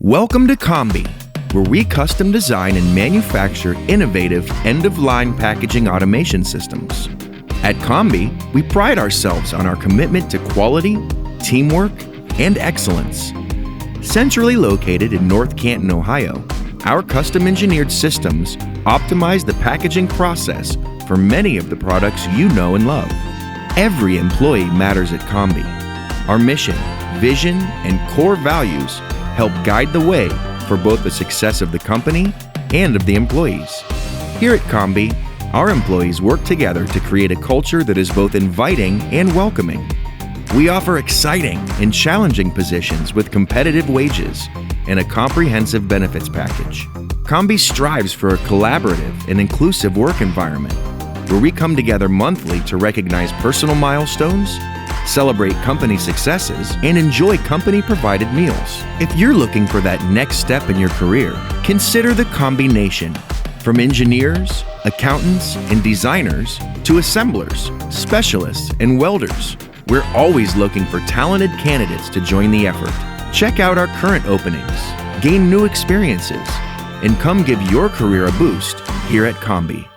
Welcome to Combi, where we custom design and manufacture innovative end-of-line packaging automation systems. At Combi, we pride ourselves on our commitment to quality, teamwork, and excellence. Centrally located in North Canton, Ohio, our custom-engineered systems optimize the packaging process for many of the products you know and love. Every employee matters at Combi. Our mission, vision, and core values help guide the way for both the success of the company and of the employees. Here at Combi, our employees work together to create a culture that is both inviting and welcoming. We offer exciting and challenging positions with competitive wages and a comprehensive benefits package. Combi strives for a collaborative and inclusive work environment where we come together monthly to recognize personal milestones, celebrate company successes, and enjoy company-provided meals. If you're looking for that next step in your career, consider the Combi Nation. From engineers, accountants, and designers to assemblers, specialists, and welders, we're always looking for talented candidates to join the effort. Check out our current openings, gain new experiences, and come give your career a boost here at Combi.